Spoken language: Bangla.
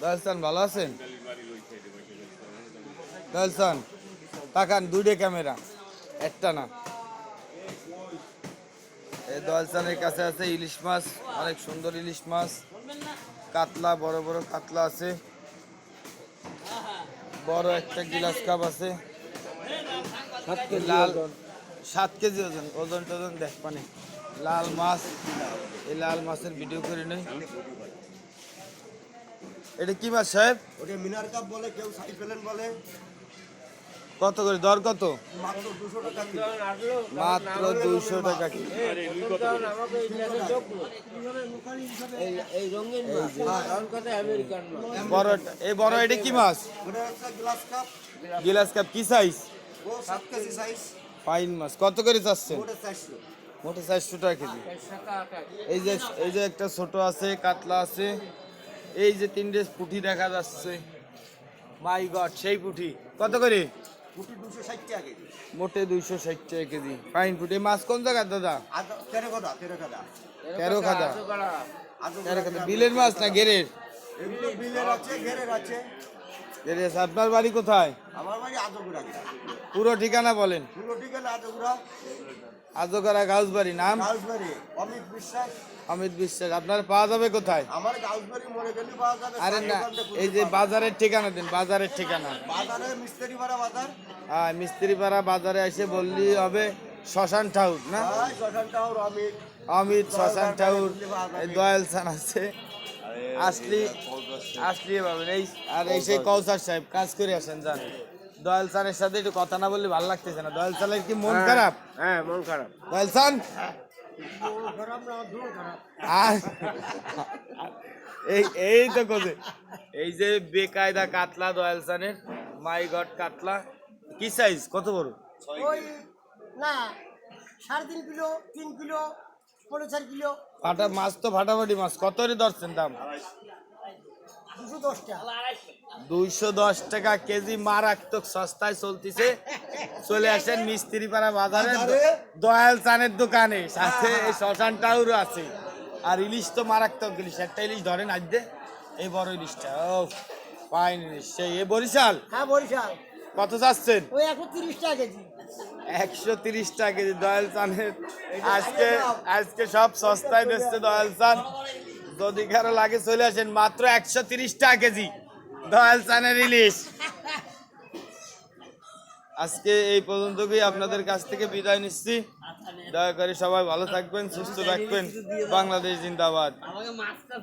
দয়ালসান ভালো আছেন? দয়ালসান তাকান, দুইটা ক্যামেরা, একটা না। এই দয়ালসানের কাছে আছে ইলিশ মাছ, অনেক সুন্দর ইলিশ মাছ, কাতলা, বড় বড় কাতলা আছে, বড় একটা গিলাস কাপ আছে, লাল 7 কেজি ওজন, ওজন টোজন দেখ পানি। লাল মাছ, এই লাল মাছের ভিডিও করে নেই। এটা কি মাছ সাহেব? ওটা মিনার কাপ বলে, কেউ সাইফেলেন বলে। কত করে, দর কত? মাত্র 200 টাকা কিলো। মাত্র 200 টাকা কিলো। এই রঙিন মাছ, কারণ কথা আমেরিকান মাছ। বড়টা, এই বড়, এটা কি মাছ? ওটা একটা গ্লাস কাপ, গিলাস কাপ কি সাইজ? ও 7 কেজি সাইজ। ফাইন মাছ। কত করে চাচ্ছেন? ওটা 400। মোটে 400 টাকা কেজি। এই যে একটা ছোট আছে, কাতলা আছে, এই যে 3টে পুঁটি দেখা যাচ্ছে, মাই গড সেই পুঁটি। কত করে? পুটি 260 টাকা কেজি। মোটে 260 টাকা কেজি। ফাইন পুঁটি মাছ। কোন জায়গার দাদা? আর তেরোখাদা, তেরোখাদা। তেরো খাদা। আদৌ তেরো খাদা বিলের মাছ না গেরের? এগুলো বিলের আছে, ঘেরের আছে। গেরের আছে। আপনার বাড়ি কোথায়? আমার বাড়ি আদগুড়া। পুরো ঠিকানা বলেন। পুরো ঠিকানা আদগুড়া, আজোগাড়া গাউসবাড়ি। নাম? গাউসবাড়ি, অমিত বিশ্বাস। অমিত বিশ্বাস। আপনার পাওয়া যাবে কোথায়? আমার গাউসবাড়ি মরে গেলে পাওয়া যাবে। আরে না, এই যে বাজারের ঠিকানা দিন, বাজারের ঠিকানা। বাজারে মিস্ত্রি পাড়া বাজার। হ্যাঁ, মিস্ত্রিপাড়া বাজারে এসে বললি হবে। শ্মশান ঠাউর না? হ্যাঁ, শ্মশান টাওয়ার অমিত। অমিত শ্মশান ঠাউর। এই দয়ালসান আছে, আসলি পাবেন। এই আর এই সেই কৌসার সাহেব কাজ করে আসেন, যান। দয়ালসানের সাথে একটু কথা না বললে ভালো লাগতেছে না। দয়ালসানের কি মন খারাপ? হ্যাঁ, মন খারাপ। দয়ালসান আর এই তো কোজে, এই যে বেকায়দা কাতলা দয়ালসানের, মাই গড কাতলা। কি সাইজ, কত বড়? ওই না 3.5 কিলো, 3 কিলো, 4.5 কিলো, ফাটা মাছ তো ফাটাফাটি মাছ। কত করে ধরছেন দাম? 210 টাকা। 210 টাকা কেজি, মারাত্মক সস্তায় চলতিছে। চলে আসেন মিস্ত্রিপাড়া বাজারে, দয়াল চানের দোকানে, সাথে এই শ্মশান টাউরও আছে। আর ইলিশ তো মারাত্মক ইলিশ। একটা ইলিশ ধরেন আজ দে, এই বড় ইলিশটা। ও ফাইন ইলিশ সেই। এ বরিশাল? হ্যাঁ, বরিশাল। কত চাচ্ছেন? ওই 130 টাকা কেজি। 130 টাকা কেজি দয়াল চানের। আজকে সব সস্তায় দিচ্ছে দয়াল চান। যদি কারো লাগে চলে আসেন, মাত্র 130 টাকা কেজি দয়াল চানের ইলিশ। আজকে এই পর্যন্তই, আপনাদের কাছ থেকে বিদায় নিচ্ছি। দয়া করে সবাই ভালো থাকবেন, সুস্থ থাকবেন। বাংলাদেশ জিন্দাবাদ।